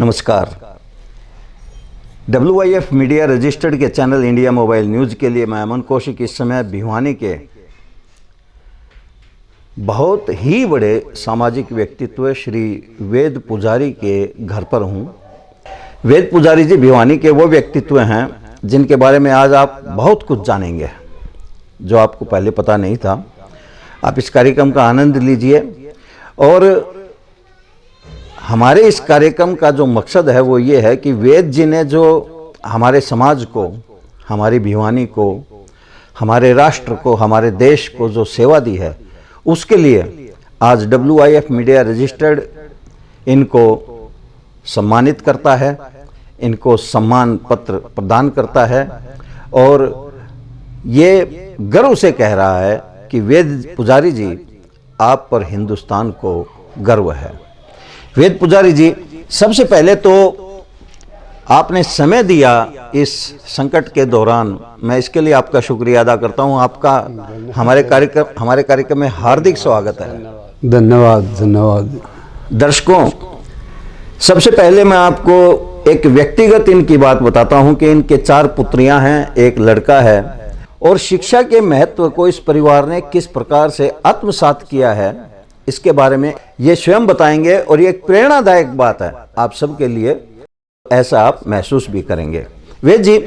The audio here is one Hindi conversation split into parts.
नमस्कार। WIF मीडिया रजिस्टर्ड के चैनल इंडिया मोबाइल न्यूज़ के लिए मैं अमन कौशिक इस समय भिवानी के बहुत ही बड़े सामाजिक व्यक्तित्व श्री वेद पुजारी के घर पर हूँ। वेद पुजारी जी भिवानी के वो व्यक्तित्व हैं जिनके बारे में आज आप बहुत कुछ जानेंगे जो आपको पहले पता नहीं था। आप इस कार्यक्रम का आनंद लीजिए और हमारे इस कार्यक्रम का जो मकसद है वो ये है कि वेद जी ने जो हमारे समाज को, हमारी भिवानी को, हमारे राष्ट्र को, हमारे देश को जो सेवा दी है उसके लिए आज WIF मीडिया रजिस्टर्ड इनको सम्मानित करता है, इनको सम्मान पत्र प्रदान करता है और ये गर्व से कह रहा है कि वेद पुजारी जी आप पर हिंदुस्तान को गर्व है। वेद पुजारी जी, सबसे पहले तो आपने समय दिया इस संकट के दौरान, मैं इसके लिए आपका शुक्रिया अदा करता हूं। आपका हमारे कार्यक्रम में हार्दिक स्वागत है। धन्यवाद। दर्शकों, सबसे पहले मैं आपको एक व्यक्तिगत इनकी बात बताता हूं कि इनके 4 पुत्रियां हैं, एक लड़का है और शिक्षा के महत्व को इस परिवार ने किस प्रकार से आत्मसात किया है इसके बारे में ये स्वयं बताएंगे और ये एक प्रेरणादायक बात है आप सबके लिए, ऐसा आप महसूस भी करेंगे। वेद जी,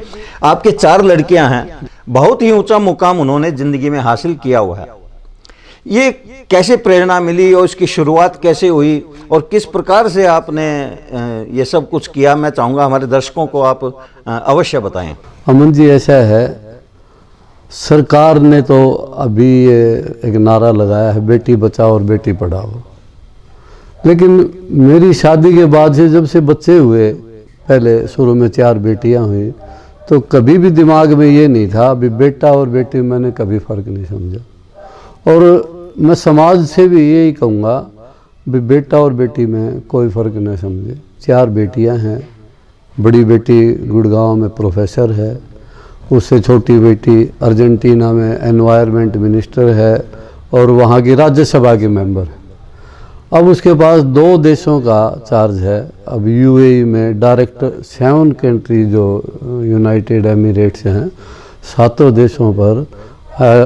आपके 4 लड़कियां हैं, बहुत ही ऊंचा मुकाम उन्होंने जिंदगी में हासिल किया हुआ है। ये कैसे प्रेरणा मिली और इसकी शुरुआत कैसे हुई और किस प्रकार से आपने ये सब कुछ किया, मैं चाहूँगा हमारे दर्शकों को आप अवश्य बताएं। अमन जी, ऐसा है, सरकार ने तो अभी एक नारा लगाया है बेटी बचाओ और बेटी पढ़ाओ, लेकिन मेरी शादी के बाद से जब से बच्चे हुए, पहले शुरू में 4 बेटियां हुई, तो कभी भी दिमाग में ये नहीं था, अभी बेटा और बेटी मैंने कभी फ़र्क नहीं समझा। और मैं समाज से भी यही कहूँगा भी बेटा और बेटी में कोई फ़र्क न समझे। 4 बेटियां हैं, बड़ी बेटी गुड़गांव में प्रोफेसर है, उससे छोटी बेटी अर्जेंटीना में एनवायरनमेंट मिनिस्टर है और वहाँ की राज्यसभा की मेंबर है। अब उसके पास 2 देशों का चार्ज है। अब UAE में डायरेक्टर 7 कंट्री जो यूनाइटेड एमिरेट्स हैं, 7 देशों पर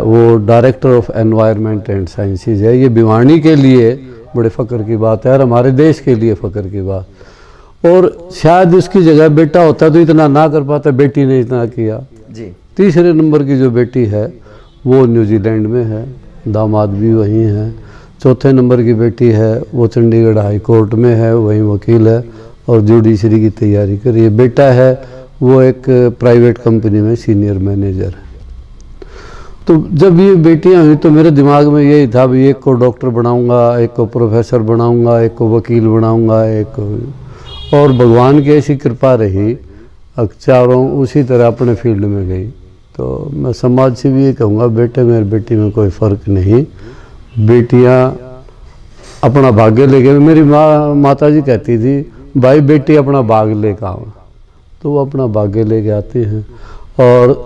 वो director of environment and sciences है। ये भिवानी के लिए बड़े फ़ख्र की बात है और हमारे देश के लिए फ़ख्र की बात। और शायद उसकी जगह बेटा होता तो इतना ना कर पाता, बेटी ने इतना किया जी। तीसरे नंबर की जो बेटी है वो न्यूजीलैंड में है, दामाद भी वहीं है। चौथे नंबर की बेटी है वो चंडीगढ़ हाई कोर्ट में है, वहीं वकील है और जुडिशरी की तैयारी कर रही है। बेटा है वो एक प्राइवेट कंपनी में सीनियर मैनेजर है। तो जब ये बेटियां हुई तो मेरे दिमाग में यही था भी एक को डॉक्टर बनाऊंगा, एक को प्रोफेसर बनाऊंगा, एक को वकील बनाऊंगा, एक को, और भगवान की ऐसी कृपा रही, चारों उसी तरह अपने फील्ड में गई। तो मैं समाज से भी ये कहूँगा बेटे में और बेटी में कोई फ़र्क नहीं, बेटियां अपना भाग्य लेके। मेरी माता जी कहती थी भाई बेटी अपना भाग लेकर आओ, तो वो अपना भाग्य लेके आती हैं और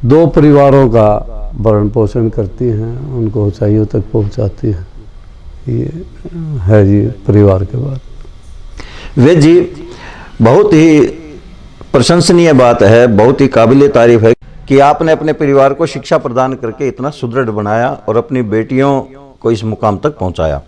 2 परिवारों का भरण पोषण करती हैं, उनको ऊंचाइयों तक पहुंचाती हैं। ये है जी परिवार के बाद। वेद जी, बहुत ही प्रशंसनीय बात है, बहुत ही काबिले तारीफ है कि आपने अपने परिवार को शिक्षा प्रदान करके इतना सुदृढ़ बनाया और अपनी बेटियों को इस मुकाम तक पहुंचाया।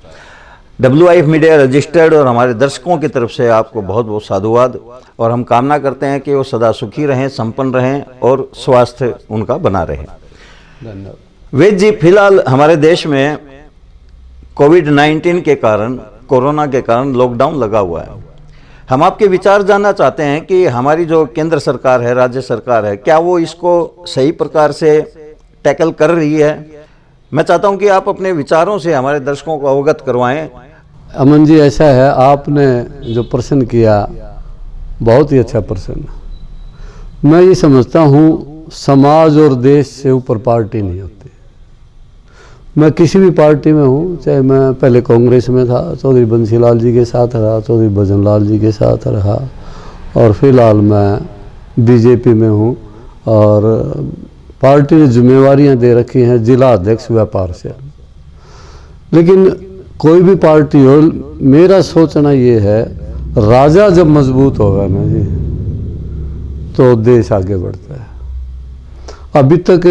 WIF मीडिया रजिस्टर्ड और हमारे दर्शकों की तरफ से आपको बहुत बहुत साधुवाद और हम कामना करते हैं कि वो सदा सुखी रहें, संपन्न रहें और स्वास्थ्य उनका बना रहे। धन्यवाद। वेद जी, फिलहाल हमारे देश में कोविड-19 के कारण, कोरोना के कारण लॉकडाउन लगा हुआ है। हम आपके विचार जानना चाहते हैं कि हमारी जो केंद्र सरकार है, राज्य सरकार है, क्या वो इसको सही प्रकार से टैकल कर रही है? मैं चाहता हूं कि आप अपने विचारों से हमारे दर्शकों को अवगत करवाएं। अमन जी, ऐसा है, आपने जो प्रश्न किया बहुत ही अच्छा प्रश्न। मैं ये समझता हूँ समाज और देश से ऊपर पार्टी नहीं होती। मैं किसी भी पार्टी में हूँ, चाहे मैं पहले कांग्रेस में था, चौधरी बंसीलाल जी के साथ रहा, चौधरी भजनलाल जी के साथ रहा और फिलहाल मैं BJP में हूँ और पार्टी ने जिम्मेवारियाँ दे रखी हैं जिला अध्यक्ष व्यापार से। लेकिन कोई भी पार्टी हो, मेरा सोचना ये है राजा जब मजबूत होगा ना जी तो देश आगे बढ़ता है। अभी तक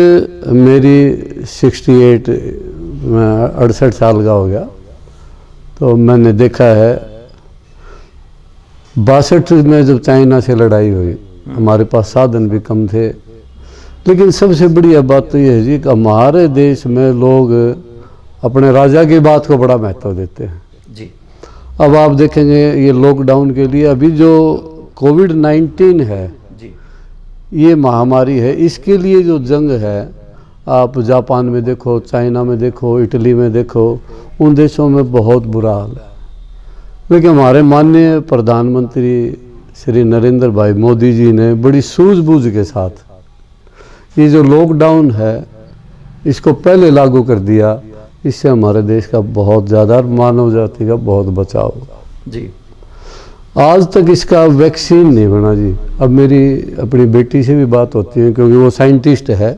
मेरी 68 मैं 68 साल का हो गया, तो मैंने देखा है 62 में जब चाइना से लड़ाई हुई, हमारे पास साधन भी कम थे, लेकिन सबसे बढ़िया बात तो ये है जी कि हमारे देश में लोग अपने राजा की बात को बड़ा महत्व देते हैं जी। अब आप देखेंगे ये लॉकडाउन के लिए अभी जो कोविड-19 है जी। ये महामारी है, इसके लिए जो जंग है, आप जापान में देखो, चाइना में देखो, इटली में देखो, उन देशों में बहुत बुरा हाल है। लेकिन हमारे माननीय प्रधानमंत्री श्री नरेंद्र भाई मोदी जी ने बड़ी सूझबूझ के साथ ये जो लॉकडाउन है इसको पहले लागू कर दिया। इससे हमारे देश का बहुत ज़्यादा, मानव जाति का बहुत बचाव होगा जी। आज तक इसका वैक्सीन नहीं बना जी। अब मेरी अपनी बेटी से भी बात होती है क्योंकि वो साइंटिस्ट है,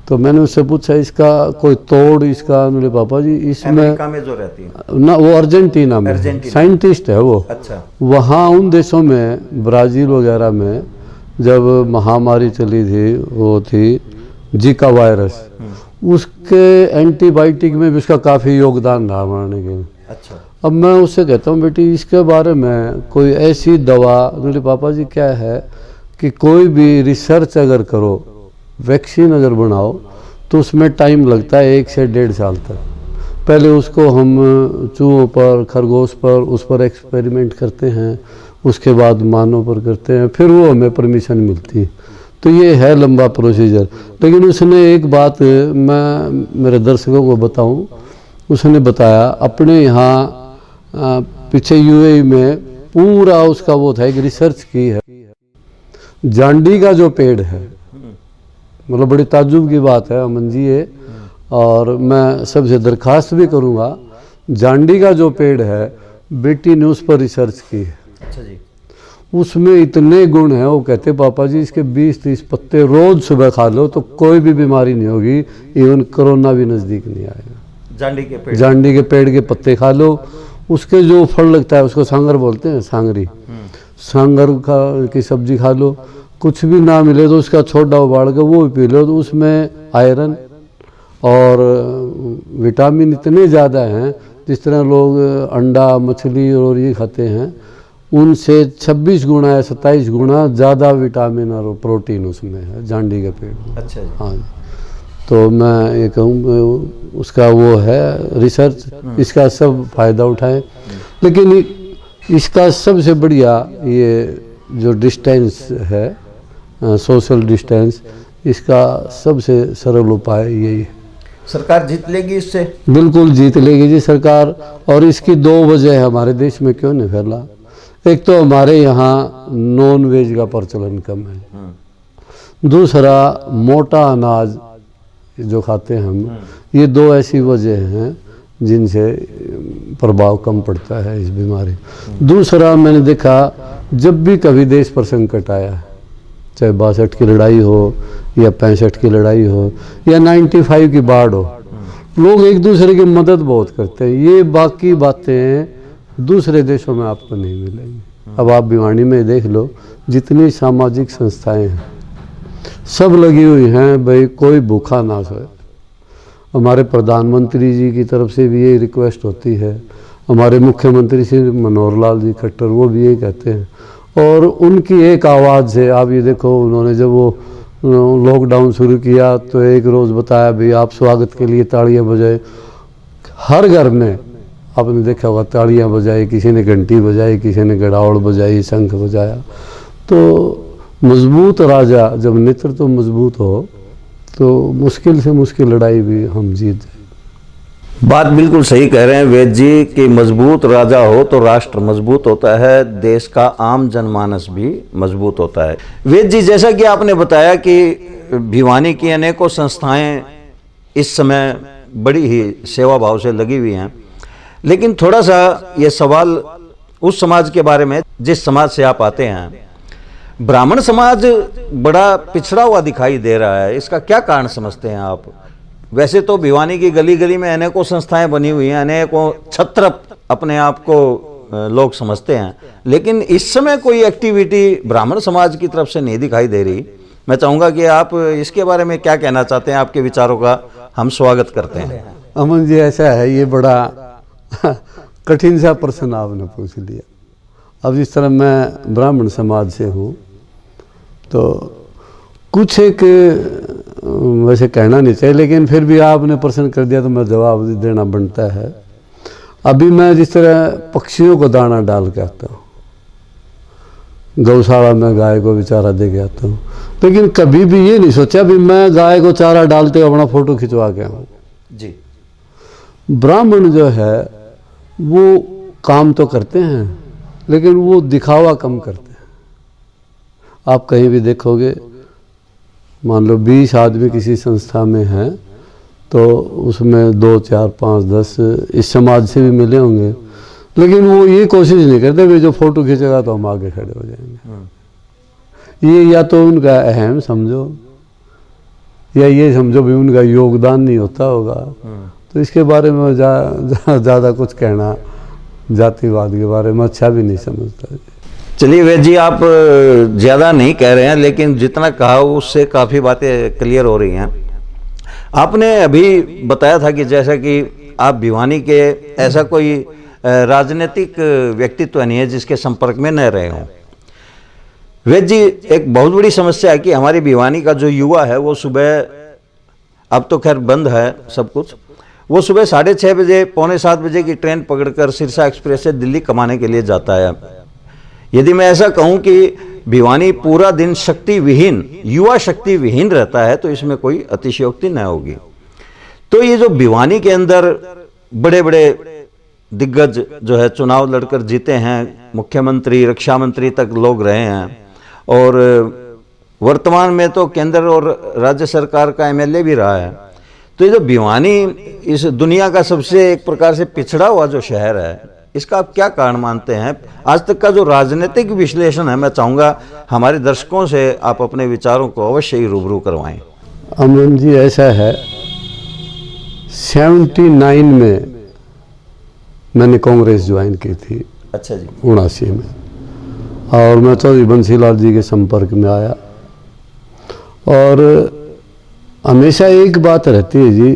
तो मैंने उससे पूछा इसका कोई तोड़, इसका मेरे पापा जी इसमें अमेरिका में जो रहती है ना, वो अर्जेंटीना में अर्जेंटीना। साइंटिस्ट है वो। अच्छा। वहाँ उन देशों में, ब्राज़ील वगैरह में जब महामारी चली थी, वो थी जीका वायरस, उसके एंटीबायोटिक में भी उसका काफ़ी योगदान रहा मारने के। अच्छा। अब मैं उससे कहता हूँ बेटी इसके बारे में कोई ऐसी दवा, मेरे पापा जी क्या है कि कोई भी रिसर्च अगर करो, वैक्सीन अगर बनाओ तो उसमें टाइम लगता है 1 से 1.5 साल तक। पहले उसको हम चूहों पर, खरगोश पर, उस पर एक्सपेरिमेंट करते हैं, उसके बाद मानव पर करते हैं, फिर वो हमें परमिशन मिलती है। तो ये है लंबा प्रोसीजर। लेकिन उसने एक बात मैं मेरे दर्शकों को बताऊं, उसने बताया अपने यहाँ पीछे यूएई में पूरा उसका वो था, एक रिसर्च की है, जांडी का जो पेड़ है, मतलब बड़ी ताज्जुब की बात है अमन जी ये, और मैं सबसे दरखास्त भी करूँगा, जांडी का जो पेड़ है बेटी ने उस पर रिसर्च की है। अच्छा जी। उसमें इतने गुण हैं, वो कहते पापा जी इसके 20-30 पत्ते रोज सुबह खा लो तो कोई भी बीमारी नहीं होगी, इवन कोरोना भी नज़दीक नहीं आएगा। जांडी के पेड़, जांडी के पेड़ के पत्ते खा लो, उसके जो फल लगता है उसको सांगर बोलते हैं, सांगरी, सांगर की सब्जी खा लो, कुछ भी ना मिले तो उसका छोटा उबाल के वो भी पी लो, तो उसमें आयरन और विटामिन इतने ज़्यादा हैं। जिस तरह लोग अंडा, मछली और ये खाते हैं, उनसे 26 गुना या 27 गुना ज़्यादा विटामिन और प्रोटीन उसमें है जांडी के पेड़ में। अच्छा जी। हाँ, तो मैं ये कहूँ उसका वो है रिसर्च, इसका सब फायदा उठाएं। लेकिन इसका सबसे बढ़िया ये जो डिस्टेंस है, सोशल डिस्टेंस, इसका सबसे सरल उपाय यही है। सरकार जीत लेगी इससे? बिल्कुल जीत लेगी जी सरकार। और इसकी 2 वजह है हमारे देश में क्यों नहीं फैला। एक तो हमारे यहाँ नॉन वेज का प्रचलन कम है, दूसरा मोटा अनाज जो खाते हैं हम, ये 2 ऐसी वजह हैं जिनसे प्रभाव कम पड़ता है इस बीमारी। दूसरा मैंने देखा जब भी कभी देश पर संकट आया है, चाहे 62 की लड़ाई हो या 65 की लड़ाई हो या 95 की बाढ़ हो, लोग एक दूसरे की मदद बहुत करते हैं। ये बाकी बातें दूसरे देशों में आपको नहीं मिलेंगी। अब आप भिवानी में देख लो, जितनी सामाजिक संस्थाएं हैं सब लगी हुई हैं भाई कोई भूखा ना सोए। हमारे प्रधानमंत्री जी की तरफ से भी यही रिक्वेस्ट होती है, हमारे मुख्यमंत्री श्री मनोहर लाल जी खट्टर वो भी यही कहते हैं, और उनकी एक आवाज़ से आप ये देखो, उन्होंने जब वो लॉकडाउन शुरू किया तो एक रोज़ बताया भाई आप स्वागत के लिए तालियां बजाए। हर घर में आपने देखा होगा तालियां बजाई, किसी ने घंटी बजाई, किसी ने गड़ावड़ बजाई, शंख बजाया। तो मजबूत राजा जब नेतृत्व मजबूत हो तो मुश्किल से मुश्किल लड़ाई भी हम जीत जाए। बात बिल्कुल सही कह रहे हैं वेद जी कि मजबूत राजा हो तो राष्ट्र मजबूत होता है, देश का आम जनमानस भी मजबूत होता है। वेद जी, जैसा कि आपने बताया कि भिवानी की अनेकों संस्थाएं इस समय बड़ी ही सेवा भाव से लगी हुई हैं, लेकिन थोड़ा सा ये सवाल उस समाज के बारे में जिस समाज से आप आते हैं। ब्राह्मण समाज बड़ा पिछड़ा हुआ दिखाई दे रहा है, इसका क्या कारण समझते हैं आप? वैसे तो भिवानी की गली गली में अनेकों संस्थाएं बनी हुई हैं, अनेकों छत्र अपने आप को लोग समझते हैं, लेकिन इस समय कोई एक्टिविटी ब्राह्मण समाज की तरफ से नहीं दिखाई दे रही। मैं चाहूँगा कि आप इसके बारे में क्या कहना चाहते हैं, आपके विचारों का हम स्वागत करते हैं। अमन जी, ऐसा है, ये बड़ा कठिन सा प्रश्न आपने पूछ लिया। अब जिस तरह मैं ब्राह्मण समाज से हूँ तो कुछ एक वैसे कहना नहीं चाहिए, लेकिन फिर भी आपने प्रश्न कर दिया तो मैं जवाब देना बनता है। अभी मैं जिस तरह पक्षियों को दाना डाल के आता हूँ, गौशाला में गाय को भी चारा दे के आता हूँ, लेकिन कभी भी ये नहीं सोचा भी मैं गाय को चारा डालते हुए अपना फोटो खिंचवा के आऊँ जी। ब्राह्मण जो है वो काम तो करते हैं, लेकिन वो दिखावा कम करते हैं। आप कहीं भी देखोगे, मान लो 20 आदमी किसी संस्था में हैं तो उसमें 2, 4, 5, 10 इस समाज से भी मिले होंगे, लेकिन वो ये कोशिश नहीं करते भी जो फोटो खींचेगा तो हम आगे खड़े हो जाएंगे। ये या तो उनका अहम समझो या ये समझो भी उनका योगदान नहीं होता होगा। तो इसके बारे में ज़्यादा कुछ कहना जातिवाद के बारे में अच्छा भी नहीं समझता। चलिए वैद्य जी, आप ज़्यादा नहीं कह रहे हैं, लेकिन जितना कहा उससे काफ़ी बातें क्लियर हो रही हैं। आपने अभी बताया था कि जैसा कि आप भिवानी के ऐसा कोई राजनीतिक व्यक्तित्व नहीं है जिसके संपर्क में न रहे हों। वैद्य जी, एक बहुत बड़ी समस्या है कि हमारी भिवानी का जो युवा है वो सुबह, अब तो खैर बंद है सब कुछ, वो सुबह 6:30 बजे, 6:45 बजे की ट्रेन पकड़कर सिरसा एक्सप्रेस से दिल्ली कमाने के लिए जाता है। यदि मैं ऐसा कहूं कि भिवानी पूरा दिन शक्ति विहीन, युवा शक्ति विहीन रहता है, तो इसमें कोई अतिशयोक्ति न होगी। तो ये जो भिवानी के अंदर बड़े बड़े दिग्गज जो है चुनाव लड़कर जीते हैं, मुख्यमंत्री, रक्षा मंत्री तक लोग रहे हैं, और वर्तमान में तो केंद्र और राज्य सरकार का एमएलए भी रहा है। तो ये जो भिवानी इस दुनिया का सबसे एक प्रकार से पिछड़ा हुआ जो शहर है, इसका आप क्या कारण मानते हैं? आज तक का जो राजनीतिक विश्लेषण है, मैं चाहूँगा हमारे दर्शकों से आप अपने विचारों को अवश्य ही रूबरू करवाएं। अमन जी, ऐसा है, 79 में मैंने कांग्रेस ज्वाइन की थी। अच्छा जी। 79 में, और मैं चौधरी बंसीलाल जी के संपर्क में आया। और हमेशा एक बात रहती है जी,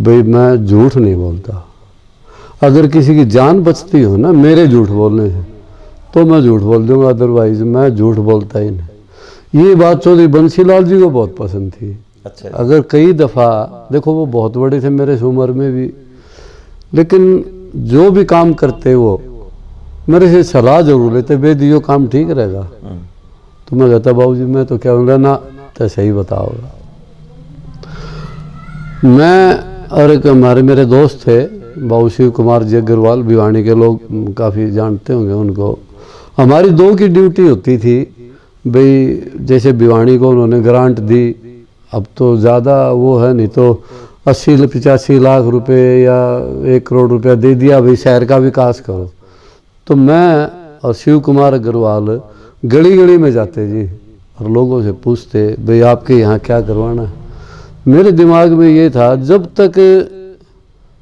भाई मैं झूठ नहीं बोलता। अगर किसी की जान बचती हो ना मेरे झूठ बोलने से, तो मैं झूठ बोल दूंगा, अदरवाइज मैं झूठ बोलता ही नहीं। ये बात चौधरी बंसीलाल जी को बहुत पसंद थी। अच्छा। अगर कई दफ़ा देखो, वो बहुत बड़े थे मेरे से उम्र में भी, लेकिन जो भी काम करते वो मेरे से सलाह जरूर लेते, बेदी यो काम ठीक रहेगा। तो मैं कहता बाबू जी मैं तो क्या बोल रहा ना, तो सही बताओगा। मैं और एक हमारे मेरे दोस्त थे बाबू शिव कुमार जी अग्रवाल, भिवानी के लोग काफ़ी जानते होंगे उनको। हमारी 2 की ड्यूटी होती थी भाई, जैसे भिवानी को उन्होंने ग्रांट दी, अब तो ज़्यादा वो है, नहीं तो 80-85 लाख रुपए या 1 करोड़ रुपया दे दिया भाई शहर का विकास करो। तो मैं और शिव कुमार अग्रवाल गली गली में जाते जी और लोगों से पूछते भाई आपके यहाँ क्या करवाना है। मेरे दिमाग में ये था, जब तक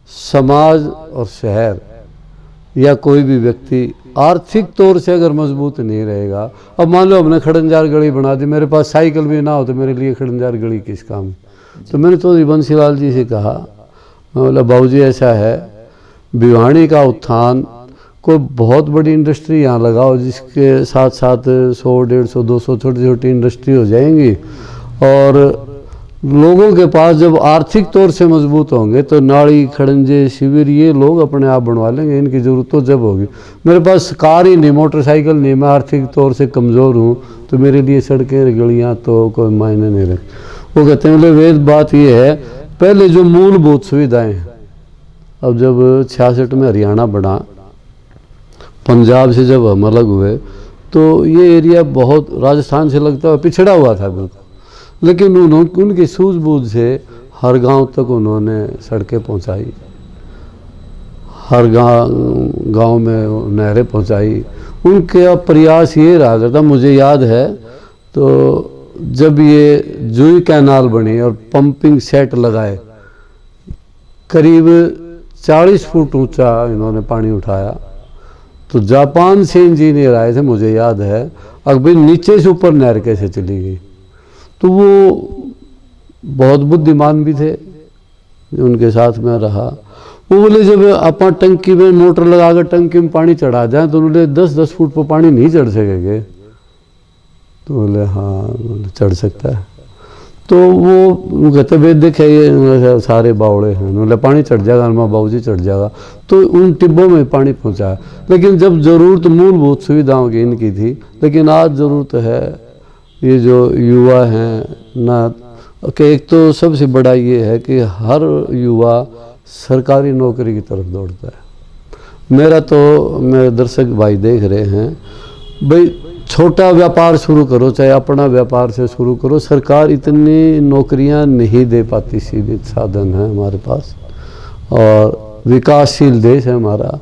समाज और शहर या कोई भी व्यक्ति आर्थिक तौर से अगर मजबूत नहीं रहेगा, अब मान लो हमने खड़ंजार गली बना दी, मेरे पास साइकिल भी ना हो तो मेरे लिए खड़ंजार गली किस काम। तो मैंने चौधरी बंसीलाल जी से कहा, मैं बोला बाबू जी ऐसा है, भिवानी का उत्थान, कोई बहुत बड़ी इंडस्ट्री यहाँ लगाओ जिसके साथ साथ 100, 150, 200 छोटी छोटी इंडस्ट्री हो जाएंगी, और लोगों के पास जब आर्थिक तौर से मजबूत होंगे तो नाड़ी, खड़ंजे, शिविर ये लोग अपने आप बनवा लेंगे, इनकी ज़रूरत तो जब होगी। मेरे पास कार ही नहीं, मोटरसाइकिल नहीं, मैं आर्थिक तौर से कमज़ोर हूँ, तो मेरे लिए सड़कें गलियाँ तो कोई मायने नहीं रखती। वो कहते हैं वेद बात ये है, पहले जो मूलभूत सुविधाएँ हैं, अब जब 66 में हरियाणा बना, पंजाब से जब हम अलग हुए, तो ये एरिया बहुत राजस्थान से लगता हुआ पिछड़ा हुआ था बिल्कुल, लेकिन उनकी सूझबूझ से हर गांव तक उन्होंने सड़कें पहुंचाई, हर गांव में नहरें पहुंचाई। उनका प्रयास ये रहा करता, मुझे याद है तो जब ये जूही कैनाल बनी और पंपिंग सेट लगाए, करीब 40 फुट ऊंचा इन्होंने पानी उठाया, तो जापान से इंजीनियर आए थे, मुझे याद है, अब भाई नीचे से ऊपर नहर कैसे चली गई। तो वो बहुत बुद्धिमान भी थे, उनके साथ में रहा। वो बोले जब अपन टंकी में मोटर लगाकर टंकी में पानी चढ़ा जाए तो बोले 10-10 फुट पर पानी नहीं चढ़ सकेंगे। तो बोले हाँ, बोले चढ़ सकता है। तो वो कहते भाई देखे ये सारे बावड़े हैं, बोले पानी चढ़ जाएगा, माँ बाबू जी चढ़ जाएगा। तो उन टिब्बों में पानी पहुँचाया। लेकिन जब ज़रूरत मूलभूत सुविधाओं की इनकी थी, लेकिन आज ज़रूरत है ये जो युवा हैं ना, कि एक तो सबसे बड़ा ये है कि हर युवा सरकारी नौकरी की तरफ दौड़ता है। मेरा तो मेरे दर्शक भाई देख रहे हैं, भाई छोटा व्यापार शुरू करो, चाहे अपना व्यापार से शुरू करो, सरकार इतनी नौकरियां नहीं दे पाती, सीमित साधन है हमारे पास और विकासशील देश है हमारा।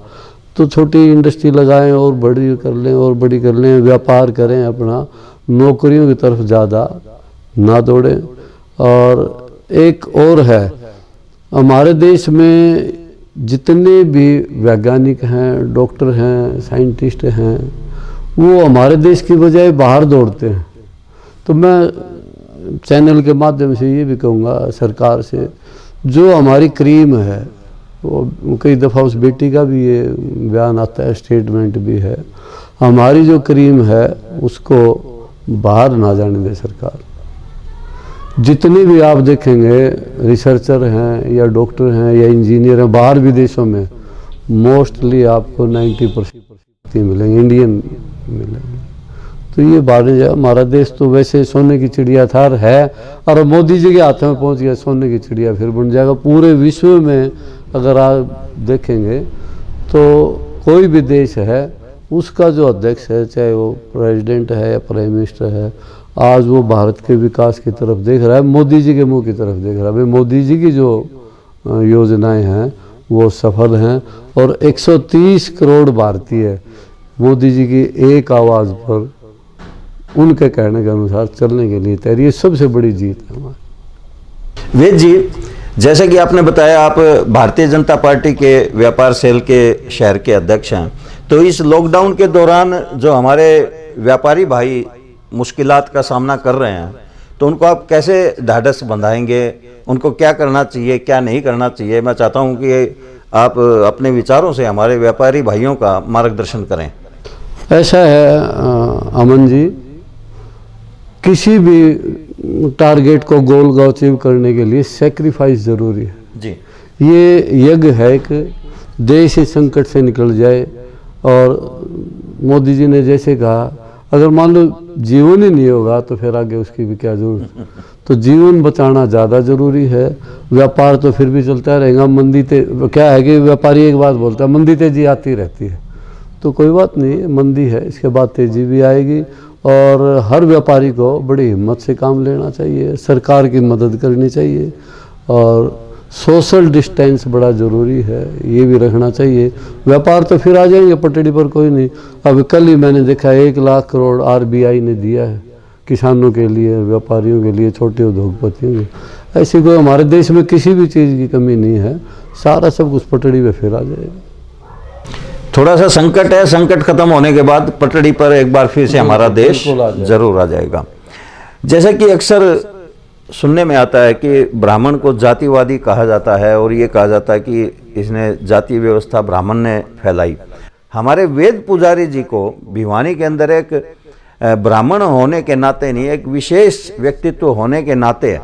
तो छोटी इंडस्ट्री लगाएं और बड़ी कर लें और बड़ी कर लें, व्यापार करें अपना, नौकरियों की तरफ ज़्यादा ना दौड़ें। और एक और है, हमारे देश में जितने भी वैज्ञानिक हैं, डॉक्टर हैं, साइंटिस्ट हैं, वो हमारे देश की बजाय बाहर दौड़ते हैं। तो मैं चैनल के माध्यम से ये भी कहूँगा सरकार से, जो हमारी क्रीम है, वो कई दफ़ा उस बेटी का भी ये बयान आता है, स्टेटमेंट भी है, हमारी जो क्रीम है उसको बाहर ना जाने दे सरकार। जितने भी आप देखेंगे रिसर्चर हैं या डॉक्टर हैं या इंजीनियर हैं बाहर विदेशों में, मोस्टली आपको 90% मिलेंगे, इंडियन मिलेंगे। तो ये बाहर जाए, हमारा देश तो वैसे सोने की चिड़िया था है, और मोदी जी के हाथों में पहुंच गया, सोने की चिड़िया फिर बन जाएगा। पूरे विश्व में अगर आप देखेंगे तो कोई भी देश है, उसका जो अध्यक्ष है, चाहे वो प्रेसिडेंट है या प्राइम मिनिस्टर है, आज वो भारत के विकास की तरफ देख रहा है, मोदी जी के मुंह की तरफ देख रहा है। भाई मोदी जी की जो योजनाएं हैं वो सफल हैं, और 130 करोड़ भारतीय मोदी जी की एक आवाज़ पर उनके कहने के अनुसार चलने के लिए तैयार। ये सबसे बड़ी जीत है हमारी। वेद जी, जैसे कि आपने बताया आप भारतीय जनता पार्टी के व्यापार सेल के शहर के अध्यक्ष हैं, तो इस लॉकडाउन के दौरान जो हमारे व्यापारी भाई मुश्किलात का सामना कर रहे हैं, तो उनको आप कैसे ढाढ़स बंधाएंगे, उनको क्या करना चाहिए, क्या नहीं करना चाहिए? मैं चाहता हूं कि आप अपने विचारों से हमारे व्यापारी भाइयों का मार्गदर्शन करें। ऐसा है अमन जी, किसी भी टारगेट को गोल को अचीव करने के लिए सेक्रीफाइस ज़रूरी है जी। ये यज्ञ है कि देश इस संकट से निकल जाए। और मोदी जी ने जैसे कहा, अगर मान लो जीवन ही नहीं होगा तो फिर आगे उसकी भी क्या जरूरत। तो जीवन बचाना ज़्यादा ज़रूरी है। व्यापार तो फिर भी चलता रहेगा। मंदी क्या है कि व्यापारी एक बात बोलता है, मंदी तेजी आती रहती है, तो कोई बात नहीं, मंदी है, इसके बाद तेजी भी आएगी। और हर व्यापारी को बड़ी हिम्मत से काम लेना चाहिए, सरकार की मदद करनी चाहिए, और सोशल डिस्टेंस बड़ा ज़रूरी है, ये भी रखना चाहिए। व्यापार तो फिर आ जाएंगे पटड़ी पर, कोई नहीं। अब कल ही मैंने देखा 1 लाख करोड़ RBI ने दिया है किसानों के लिए, व्यापारियों के लिए, छोटे उद्योगपतियों के। ऐसी कोई हमारे देश में किसी भी चीज़ की कमी नहीं है, सारा सब कुछ पटड़ी पे फिर आ जाएगा। थोड़ा सा संकट है, संकट खत्म होने के बाद पटड़ी पर एक बार फिर से हमारा देश जरूर आ जाएगा। जैसे कि अक्सर सुनने में आता है कि ब्राह्मण को जातिवादी कहा जाता है, और ये कहा जाता है कि इसने जाति व्यवस्था ब्राह्मण ने फैलाई। हमारे वेद पुजारी जी को भिवानी के अंदर एक ब्राह्मण होने के नाते नहीं, एक विशेष व्यक्तित्व होने के नाते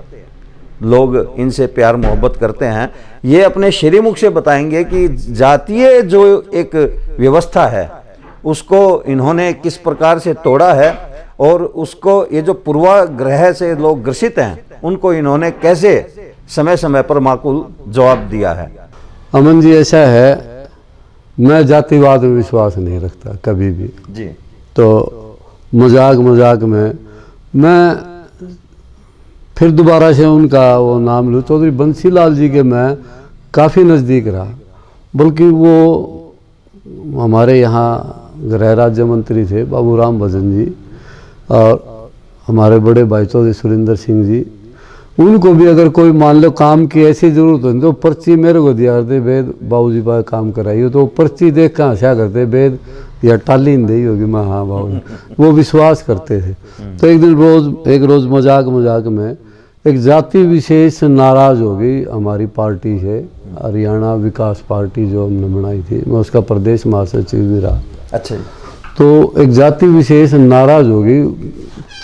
लोग इनसे प्यार मोहब्बत करते हैं। ये अपने श्रीमुख से बताएंगे कि जातीय जो एक व्यवस्था है उसको इन्होंने किस प्रकार से तोड़ा है, और उसको ये जो पूर्वाग्रह से लोग ग्रसित हैं उनको इन्होंने कैसे समय समय पर माकूल जवाब दिया है। अमन जी, ऐसा है, मैं जातिवाद में विश्वास नहीं रखता कभी भी जी। तो मजाक में मैं फिर दोबारा से उनका वो नाम लूँ, चौधरी बंसीलाल जी के मैं काफ़ी नज़दीक रहा। बल्कि वो हमारे यहाँ गृह राज्य मंत्री थे बाबूराम भजन जी, और हमारे बड़े भाई चौधरी सुरेंद्र सिंह जी, उनको भी अगर कोई मान लो काम की ऐसी ज़रूरत हो तो पर्ची मेरे को दिया करते, वेद बाबू जी पर काम कराइए, तो पर्ची देख कहाँ से करते, वेद या टाली नहीं दी होगी। मैं हाँ बाबू वो विश्वास करते थे। तो एक रोज़ मजाक में एक जाति विशेष नाराज़ हो गई हमारी पार्टी से, हरियाणा विकास पार्टी जो हमने बनाई थी, मैं उसका प्रदेश महासचिव भी रहा। अच्छा जी। तो एक जाति विशेष नाराज़ हो गई,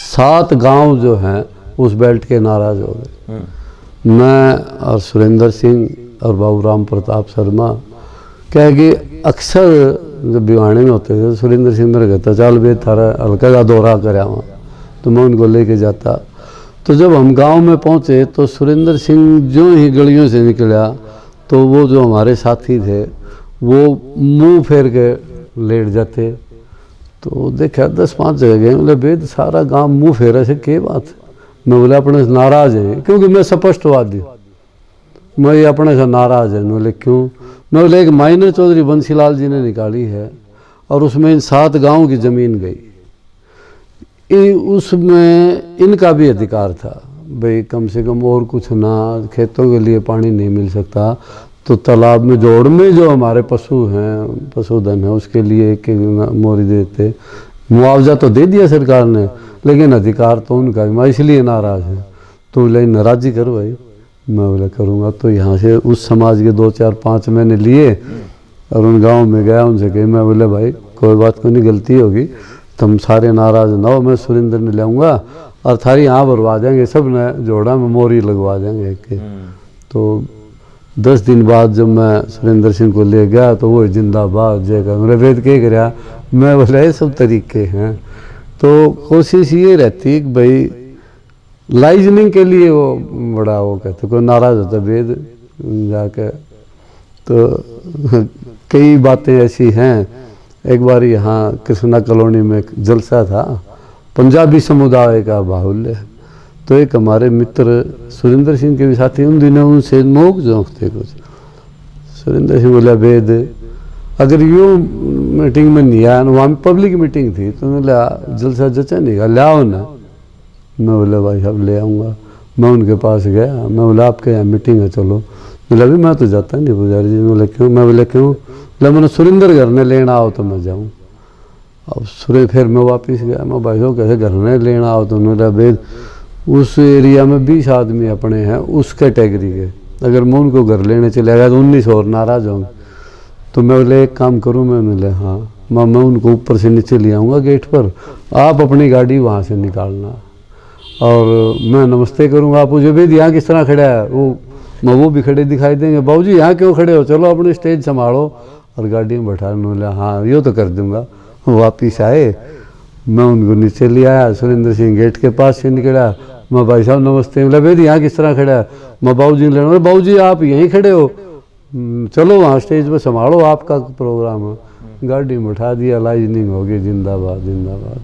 7 गांव जो हैं उस बेल्ट के नाराज़ हो गए। मैं और सुरेंद्र सिंह और बाबू राम प्रताप शर्मा क्या कि अक्सर जब भिवानी में होते थे तो सुरेंद्र सिंह मेरे कहता चल बे थारा हल्का का दौरा कराया वहाँ, तो मैं उनको लेके जाता। तो जब हम गांव में पहुँचे तो सुरेंद्र सिंह जो ही गलियों से निकला तो वो जो हमारे साथी थे वो मुंह फेर के लेट जाते। तो देखा 10-5 जगह गए, बोले बेद सारा गांव मुंह फेरा से क्या बात। मैं बोला अपने से नाराज़ हैं, क्योंकि मैं स्पष्टवादी, मैं ये अपने से नाराज़ है। बोले क्यों? मैं बोले एक माइनर चौधरी बंसीलाल जी ने निकाली है और उसमें इन 7 गाँव की ज़मीन गई, उसमें इनका भी अधिकार था भाई, कम से कम और कुछ ना, खेतों के लिए पानी नहीं मिल सकता तो तालाब में जोड़ में जो हमारे पशु हैं, पशुधन है, उसके लिए एक मोरी देते। मुआवजा तो दे दिया सरकार ने, लेकिन अधिकार तो उनका, मैं इसलिए नाराज़ है। तो बोले नाराज़ी करो भाई। मैं बोला करूँगा। तो यहाँ से उस समाज के 2-4-5 मैंने लिए और उन गाँव में गया, उनसे कही मैं बोले भाई कोई बात को नहीं, गलती होगी, तुम सारे नाराज़ ना हो, मैं सुरेंद्र ने लाऊंगा और थारी यहाँ भरवा देंगे, सब ने जोड़ा में मोरी लगवा देंगे एक के। तो 10 दिन बाद जब मैं सुरेंद्र सिंह को ले गया तो वो जिंदाबाद जय का, मेरे वेद के कराया। मैं बोला ये सब तरीके हैं। तो कोशिश ये रहती कि भाई लाइजनिंग के लिए वो बड़ा वो कहते, कोई नाराज़ होता वेद जाके। तो कई बातें ऐसी हैं। एक बार यहाँ कृष्णा कॉलोनी में एक जलसा था, पंजाबी समुदाय का बाहुल्य। तो एक हमारे मित्र सुरेंद्र सिंह के भी साथी, उन दिनों उनसे नोक झोंक थे कुछ। सुरेंद्र सिंह बोला वेद अगर यूँ मीटिंग में नहीं आया ना, वहाँ पब्लिक मीटिंग थी, तो बोला जलसा जचा नहीं गा, ले आओ ना। मैं बोला भाई साहब ले आऊँगा। मैं उनके पास गया, मैं बोला आपके यहाँ मीटिंग है चलो। बोला अभी मैं तो जाता नहीं पुजारी जी। बोले क्यों? मैं बोला क्यों? बोला मैंने सुरेंद्र घर ने लेना आओ तो मैं जाऊँ। अब फिर मैं वापस गया, मैं भाई साहब कैसे घर ने लेना आओ? तो उन्होंने वेद उस एरिया में 20 आदमी अपने हैं उस कैटेगरी के, अगर मैं उनको घर लेने चले गया तो 19 और नाराज़ होंगे। तो मैं बोले एक काम करूँ? मैं बोले हाँ, मैं उनको ऊपर से नीचे ले आऊँगा गेट पर, आप अपनी गाड़ी वहाँ से निकालना और मैं नमस्ते करूँगा। आप मुझे भी यहाँ किस तरह खड़ा है, वो भी खड़े दिखाई देंगे। बाबूजी यहाँ क्यों खड़े हो, चलो अपनी स्टेज संभालो और गाड़ी में बैठा। बोले हाँ ये तो कर दूँगा। वापिस आए, मैं उनको नीचे ले आया, सुरेंद्र सिंह गेट के पास से निकला। मैं भाई साहब नमस्ते। बोला बेदी यहाँ किस तरह खड़ा है? मैं बाबूजी ने लेना। बाबूजी आप यहीं खड़े हो, चलो वहाँ स्टेज पे संभालो, आपका प्रोग्राम है। गाड़ी में बैठा दिया, लाइजनिंग हो गई, जिंदाबाद जिंदाबाद।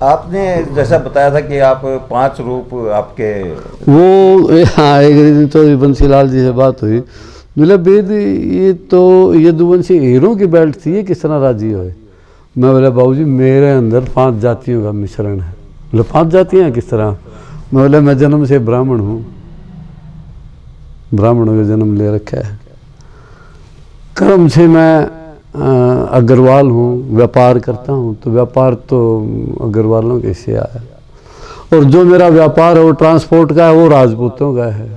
आपने जैसा बताया था कि आप 5 रूप आपके वो हाँ, एक दिन तो बंसीलाल जी से बात हुई। बोला बेद ये तो यदुवंशी हीरो की बेल्ट थी, ये किस तरह राजी हुए? मैं बोला बाबूजी मेरे अंदर 5 जातियों का मिश्रण है। बोले 5 जातियाँ हैं किस तरह? मैं बोला मैं जन्म से ब्राह्मण हूँ, ब्राह्मणों का जन्म ले रखा है। कर्म से मैं अग्रवाल हूँ, व्यापार करता हूँ, तो व्यापार तो अग्रवालों के से आया। और जो मेरा व्यापार है वो ट्रांसपोर्ट का है, वो राजपूतों का है।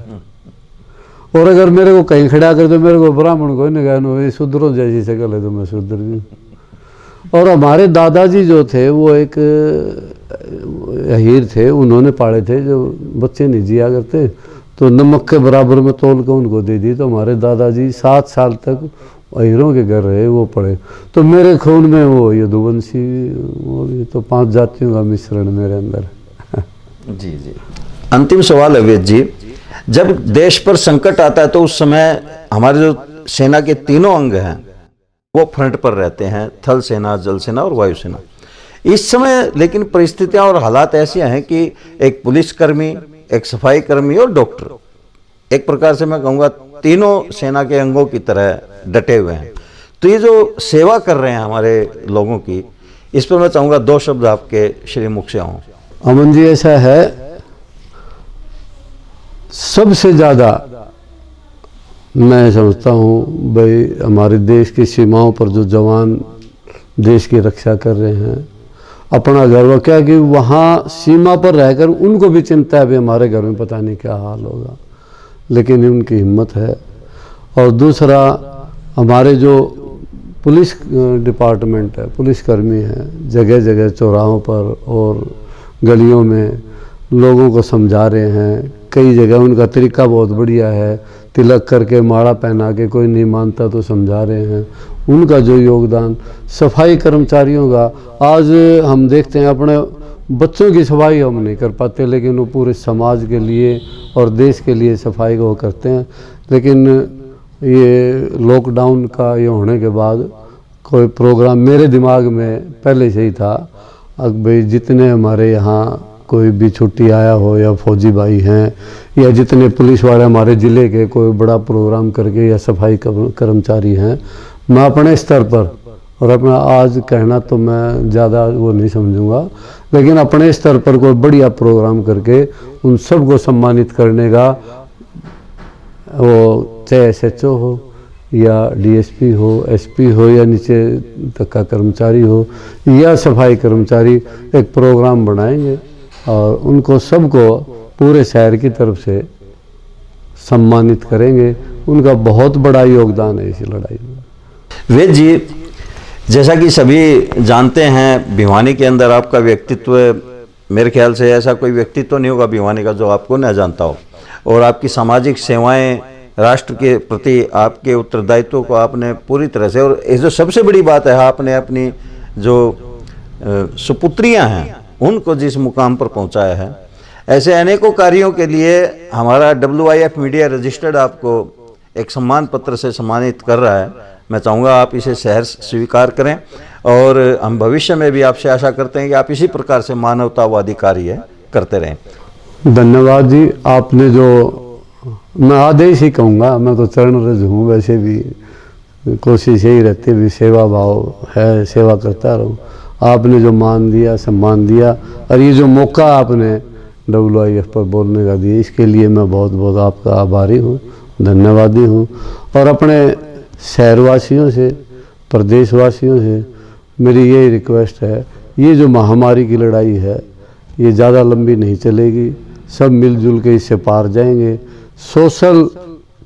और अगर मेरे को कहीं खड़ा कर दो, मेरे को ब्राह्मण को नहीं कहना, ये शूद्रों जैसी शक्ल है तो मैं शूद्र भी हूँ। और हमारे दादाजी जो थे वो एक हीर थे, उन्होंने पाले थे जो बच्चे नहीं जिया करते, तो नमक के बराबर में तोल के उनको दे दी। तो हमारे दादाजी 7 साल तक हीरों के घर रहे, वो पढ़े। तो मेरे खून में वो यदुवंशी, और ये तो 5 जातियों का मिश्रण मेरे अंदर है। जी जी। अंतिम सवाल है वेद जी, जब देश पर संकट आता है तो उस समय हमारे जो सेना के 3 अंग हैं वो फ्रंट पर रहते हैं, थल सेना, जल सेना और वायु सेना। इस समय लेकिन परिस्थितियां और हालात ऐसे हैं कि एक पुलिसकर्मी, एक सफाई कर्मी और डॉक्टर, एक प्रकार से मैं कहूँगा 3 सेना के अंगों की तरह डटे हुए हैं। तो ये जो सेवा कर रहे हैं हमारे लोगों की, इस पर मैं चाहूँगा 2 शब्द आपके श्री मुख से हों। अमन जी ऐसा है, सबसे ज़्यादा मैं समझता हूँ भाई हमारे देश की सीमाओं पर जो जवान देश की रक्षा कर रहे हैं। अपना गर्व क्या कि वहाँ सीमा पर रहकर उनको भी चिंता है, अभी हमारे घर में पता नहीं क्या हाल होगा, लेकिन उनकी हिम्मत है। और दूसरा, हमारे जो पुलिस डिपार्टमेंट है, पुलिसकर्मी हैं, जगह जगह चौराहों पर और गलियों में लोगों को समझा रहे हैं। कई जगह उनका तरीका बहुत बढ़िया है, तिलक करके माला पहना के, कोई नहीं मानता तो समझा रहे हैं। उनका जो योगदान, सफाई कर्मचारियों का, आज हम देखते हैं अपने बच्चों की सफाई हम नहीं कर पाते, लेकिन वो पूरे समाज के लिए और देश के लिए सफाई को करते हैं। लेकिन ये लॉकडाउन का ये होने के बाद कोई प्रोग्राम मेरे दिमाग में पहले से ही था, अब भाई जितने हमारे यहाँ कोई भी छुट्टी आया हो या फौजी भाई हैं या जितने पुलिस वाले हमारे ज़िले के कोई बड़ा प्रोग्राम करके या सफाई कर्मचारी हैं, मैं अपने स्तर पर, और अपना आज कहना तो मैं ज़्यादा वो नहीं समझूंगा, लेकिन अपने स्तर पर कोई बढ़िया प्रोग्राम करके उन सबको सम्मानित करने का, वो चाहे SHO हो या DSP हो, SP हो या नीचे तक का कर्मचारी हो या सफाई कर्मचारी, एक प्रोग्राम बनाएंगे और उनको सबको पूरे शहर की तरफ से सम्मानित करेंगे। उनका बहुत बड़ा योगदान है इस लड़ाई में। वेद जी, जैसा कि सभी जानते हैं, भिवानी के अंदर आपका व्यक्तित्व, मेरे ख्याल से ऐसा कोई व्यक्तित्व नहीं होगा भिवानी का जो आपको न जानता हो। और आपकी सामाजिक सेवाएं, राष्ट्र के प्रति आपके उत्तरदायित्व को आपने पूरी तरह से, और ये जो सबसे बड़ी बात है, आपने अपनी जो सुपुत्रियां हैं उनको जिस मुकाम पर पहुंचाया है, ऐसे अनेकों कार्यों के लिए हमारा WIF मीडिया रजिस्टर्ड आपको एक सम्मान पत्र से सम्मानित कर रहा है। मैं चाहूँगा आप इसे सहर्ष स्वीकार करें और हम भविष्य में भी आपसे आशा करते हैं कि आप इसी प्रकार से मानवतावादी कार्य करते रहें। धन्यवाद जी। आपने जो, मैं आदेश ही कहूँगा, मैं तो चरण रज हूँ, वैसे भी कोशिश यही रहती है, सेवा भाव है, सेवा करता रहूँ। आपने जो मान दिया, सम्मान दिया, और ये जो मौका आपने WIF पर बोलने का दिया, इसके लिए मैं बहुत बहुत आपका आभारी हूँ, धन्यवादी हूँ। और अपने शहरवासियों से, प्रदेशवासियों से मेरी यही रिक्वेस्ट है, ये जो महामारी की लड़ाई है ये ज़्यादा लंबी नहीं चलेगी, सब मिलजुल के इससे पार जाएंगे। सोशल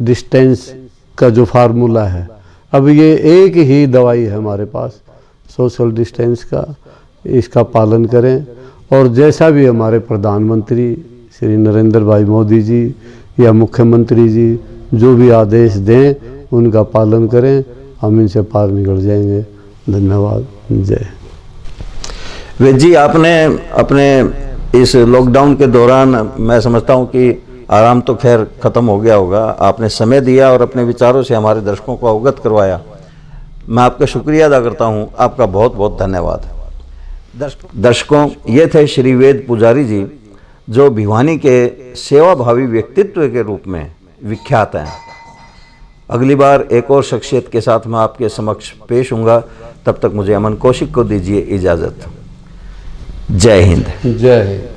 डिस्टेंस का जो फार्मूला है, अब ये एक ही दवाई है हमारे पास, सोशल डिस्टेंस का, इसका पालन करें। और जैसा भी हमारे प्रधानमंत्री श्री नरेंद्र भाई मोदी जी या मुख्यमंत्री जी जो भी आदेश दें, उनका पालन करें, हम इनसे पार निकल जाएंगे। धन्यवाद। जय। वेद जी, आपने अपने इस लॉकडाउन के दौरान, मैं समझता हूं कि आराम तो खैर ख़त्म हो गया होगा, आपने समय दिया और अपने विचारों से हमारे दर्शकों को अवगत करवाया। मैं आपका शुक्रिया अदा करता हूं, आपका बहुत बहुत धन्यवाद। दर्शकों, ये थे श्री वेद पुजारी जी, जो भिवानी के सेवाभावी व्यक्तित्व के रूप में विख्यात हैं। अगली बार एक और शख्सियत के साथ मैं आपके समक्ष पेश होऊंगा। तब तक मुझे अमन कौशिक को दीजिए इजाज़त। जय हिंद। जय हिंद।